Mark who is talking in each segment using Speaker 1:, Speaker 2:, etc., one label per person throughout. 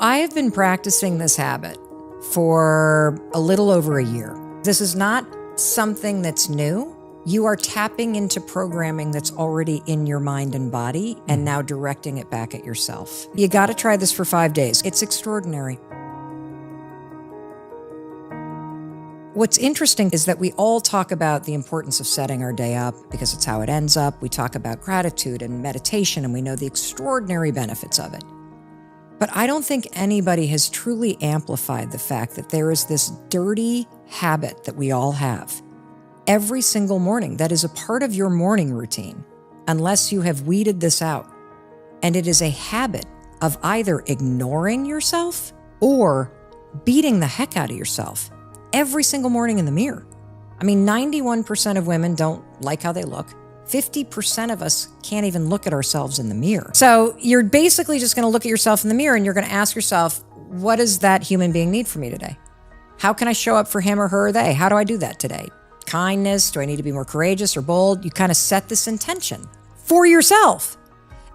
Speaker 1: I have been practicing this habit for a little over a year. This is not something that's new. You are tapping into programming that's already in your mind and body and now directing it back at yourself. You got to try this for 5 days. It's extraordinary. What's interesting is that we all talk about the importance of setting our day up because it's how it ends up. We talk about gratitude and meditation, and we know the extraordinary benefits of it. But I don't think anybody has truly amplified the fact that there is this dirty habit that we all have every single morning that is a part of your morning routine, unless you have weeded this out. And it is a habit of either ignoring yourself or beating the heck out of yourself every single morning in the mirror. I mean, 91% of women don't like how they look. 50% of us can't even look at ourselves in the mirror. So you're basically just going to look at yourself in the mirror and you're going to ask yourself, what does that human being need from me today? How can I show up for him or her or they? How do I do that today? Kindness? Do I need to be more courageous or bold? You kind of set this intention for yourself.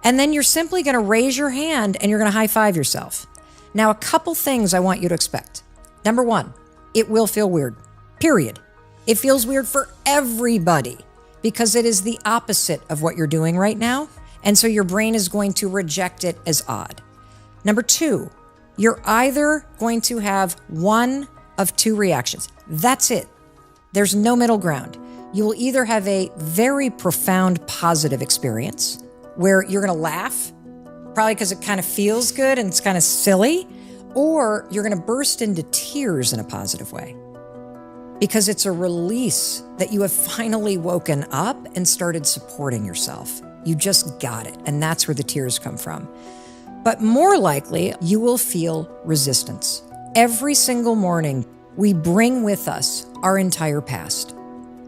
Speaker 1: And then you're simply going to raise your hand and you're going to high five yourself. Now, a couple things I want you to expect. Number one, it will feel weird, period. It feels weird for everybody, because it is the opposite of what you're doing right now. And so your brain is going to reject it as odd. Number two, you're either going to have one of two reactions. That's it. There's no middle ground. You will either have a very profound positive experience where you're going to laugh, probably because it kind of feels good and it's kind of silly, or you're going to burst into tears in a positive way, because it's a release that you have finally woken up and started supporting yourself. You just got it. And that's where the tears come from. But more likely, you will feel resistance. Every single morning, we bring with us our entire past.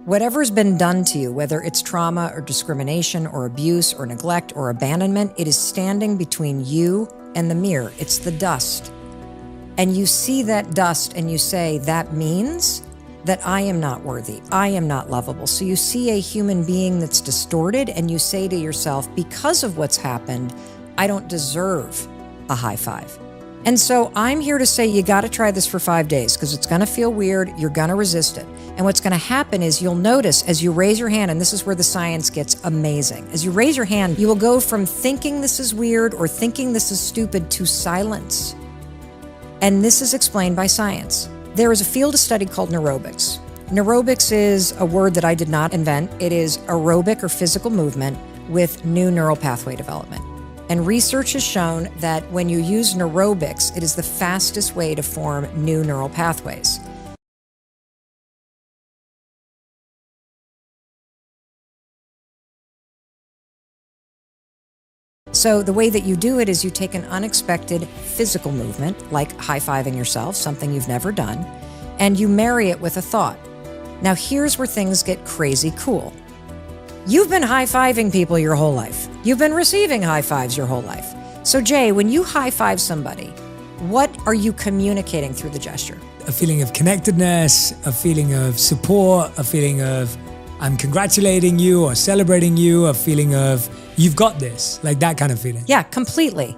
Speaker 1: Whatever's been done to you, whether it's trauma or discrimination or abuse or neglect or abandonment, it is standing between you and the mirror. It's the dust. And you see that dust and you say, that means that I am not worthy. I am not lovable. So you see a human being that's distorted and you say to yourself, because of what's happened, I don't deserve a high five. And so I'm here to say you got to try this for 5 days, because it's going to feel weird. You're going to resist it. And what's going to happen is you'll notice as you raise your hand, and this is where the science gets amazing. As you raise your hand, you will go from thinking this is weird or thinking this is stupid to silence. And this is explained by science. There is a field of study called neurobics. Neurobics is a word that I did not invent. It is aerobic or physical movement with new neural pathway development. And research has shown that when you use neurobics, it is the fastest way to form new neural pathways. So the way that you do it is you take an unexpected physical movement, like high-fiving yourself, something you've never done, and you marry it with a thought. Now here's where things get crazy cool. You've been high-fiving people your whole life. You've been receiving high fives your whole life. So Jay, when you high-five somebody, what are you communicating through the gesture?
Speaker 2: A feeling of connectedness, a feeling of support, a feeling of I'm congratulating you or celebrating you, a feeling of you've got this, like that kind of feeling.
Speaker 1: Yeah, completely.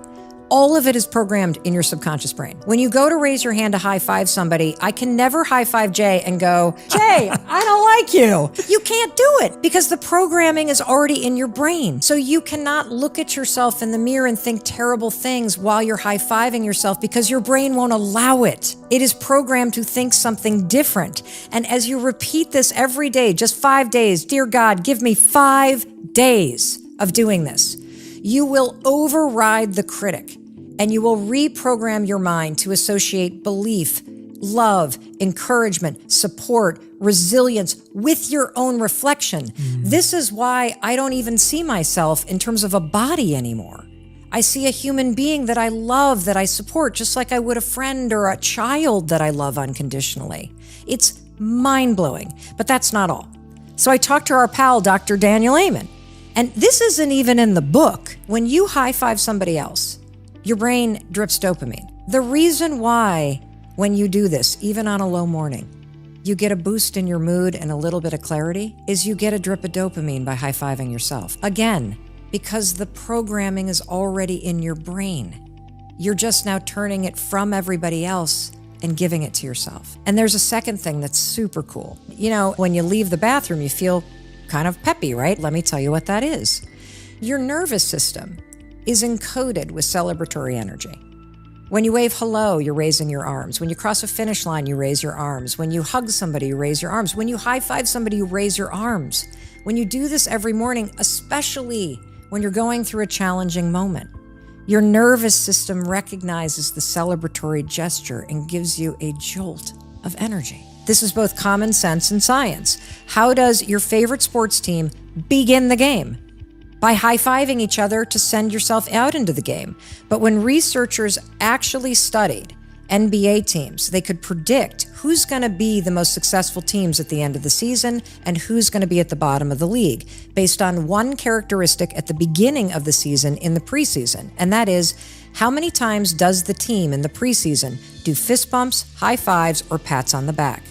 Speaker 1: All of it is programmed in your subconscious brain. When you go to raise your hand to high five somebody, I can never high five Jay and go, Jay, I don't like you. You can't do it because the programming is already in your brain. So you cannot look at yourself in the mirror and think terrible things while you're high fiving yourself, because your brain won't allow it. It is programmed to think something different. And as you repeat this every day, just 5 days, dear God, give me 5 days of doing this, you will override the critic and you will reprogram your mind to associate belief, love, encouragement, support, resilience with your own reflection. This is why I don't even see myself in terms of a body anymore. I see a human being that I love, that I support, just like I would a friend or a child that I love unconditionally. It's mind-blowing, but that's not all. So I talked to our pal, Dr. Daniel Amen. And this isn't even in the book. When you high-five somebody else, your brain drips dopamine. The reason why when you do this, even on a low morning, you get a boost in your mood and a little bit of clarity is you get a drip of dopamine by high-fiving yourself. Again, because the programming is already in your brain. You're just now turning it from everybody else and giving it to yourself. And there's a second thing that's super cool. You know, when you leave the bathroom, you feel kind of peppy, right? Let me tell you what that is. Your nervous system is encoded with celebratory energy. When you wave hello, you're raising your arms. When you cross a finish line, you raise your arms. When you hug somebody, you raise your arms. When you high five somebody, you raise your arms. When you do this every morning, especially when you're going through a challenging moment, your nervous system recognizes the celebratory gesture and gives you a jolt of energy. This is both common sense and science. How does your favorite sports team begin the game? By high-fiving each other to send yourself out into the game. But when researchers actually studied NBA teams, they could predict who's going to be the most successful teams at the end of the season and who's going to be at the bottom of the league based on one characteristic at the beginning of the season in the preseason. And that is, how many times does the team in the preseason do fist bumps, high fives, or pats on the back?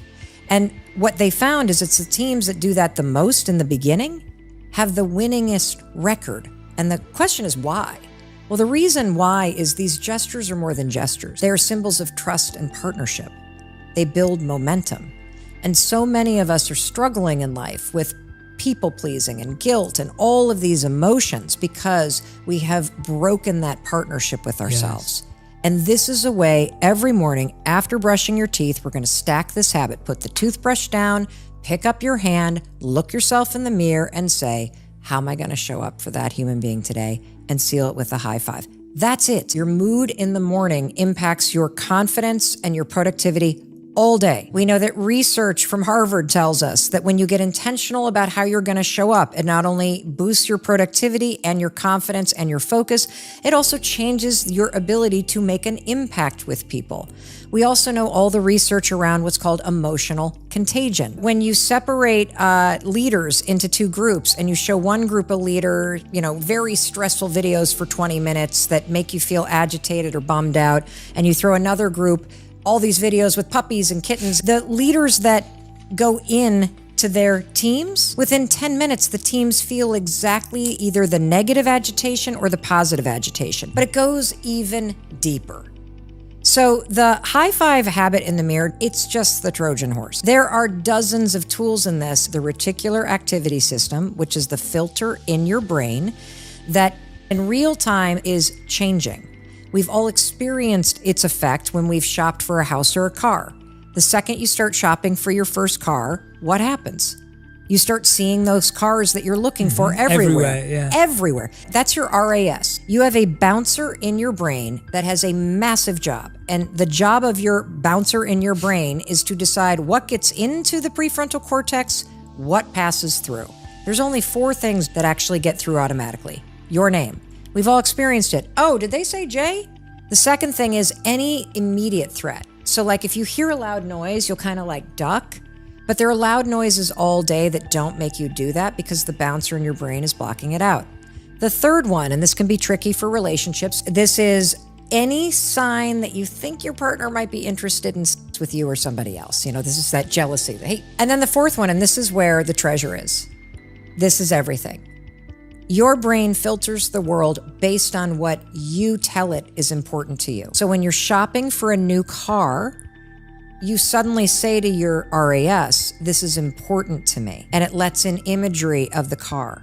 Speaker 1: And what they found is it's the teams that do that the most in the beginning have the winningest record. And the question is why? Well, the reason why is these gestures are more than gestures. They are symbols of trust and partnership. They build momentum. And so many of us are struggling in life with people-pleasing and guilt and all of these emotions because we have broken that partnership with ourselves. Yes. And this is a way every morning after brushing your teeth, we're going to stack this habit. Put the toothbrush down, pick up your hand, look yourself in the mirror and say, how am I going to show up for that human being today? And seal it with a high five. That's it. Your mood in the morning impacts your confidence and your productivity all day. We know that research from Harvard tells us that when you get intentional about how you're going to show up, it not only boosts your productivity and your confidence and your focus, it also changes your ability to make an impact with people. We also know all the research around what's called emotional contagion. When you separate leaders into two groups and you show one group a leader, very stressful videos for 20 minutes that make you feel agitated or bummed out, and you throw another group all these videos with puppies and kittens, the leaders that go in to their teams, within 10 minutes, the teams feel exactly either the negative agitation or the positive agitation, but it goes even deeper. So the high five habit in the mirror, it's just the Trojan horse. There are dozens of tools in this. The reticular activity system, which is the filter in your brain that in real time is changing. We've all experienced its effect when we've shopped for a house or a car. The second you start shopping for your first car, what happens? You start seeing those cars that you're looking for everywhere. Everywhere. That's your RAS. You have a bouncer in your brain that has a massive job. And the job of your bouncer in your brain is to decide what gets into the prefrontal cortex, what passes through. There's only 4 things that actually get through automatically. Your name. We've all experienced it. Oh, did they say Jay? The second thing is any immediate threat. So like if you hear a loud noise, you'll kind of like duck. But there are loud noises all day that don't make you do that because the bouncer in your brain is blocking it out. The third one, and this can be tricky for relationships, this is any sign that you think your partner might be interested in with you or somebody else. This is that jealousy. Hey. And then the fourth one, and this is where the treasure is. This is everything. Your brain filters the world based on what you tell it is important to you. So when you're shopping for a new car, you suddenly say to your RAS, this is important to me, and it lets in imagery of the car.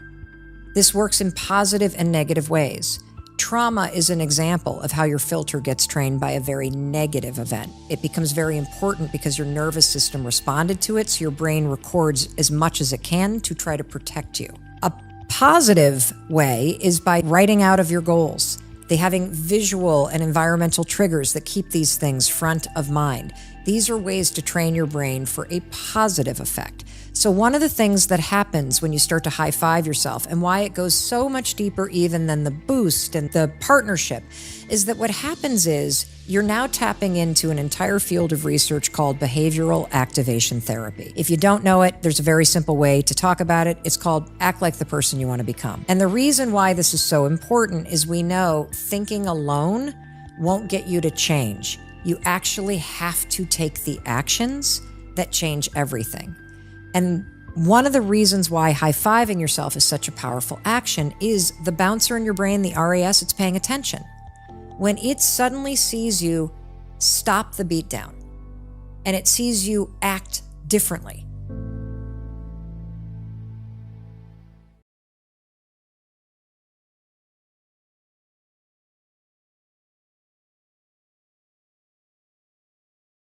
Speaker 1: This works in positive and negative ways. Trauma is an example of how your filter gets trained by a very negative event. It becomes very important because your nervous system responded to it, so your brain records as much as it can to try to protect you. A positive way is by writing out of your goals. They having visual and environmental triggers that keep these things front of mind. These are ways to train your brain for a positive effect. So one of the things that happens when you start to high five yourself and why it goes so much deeper even than the boost and the partnership is that what happens is you're now tapping into an entire field of research called behavioral activation therapy. If you don't know it, there's a very simple way to talk about it. It's called act like the person you want to become. And the reason why this is so important is we know thinking alone won't get you to change. You actually have to take the actions that change everything. And one of the reasons why high-fiving yourself is such a powerful action is the bouncer in your brain, the RAS, it's paying attention. when it suddenly sees you stop the beatdown and it sees you act differently,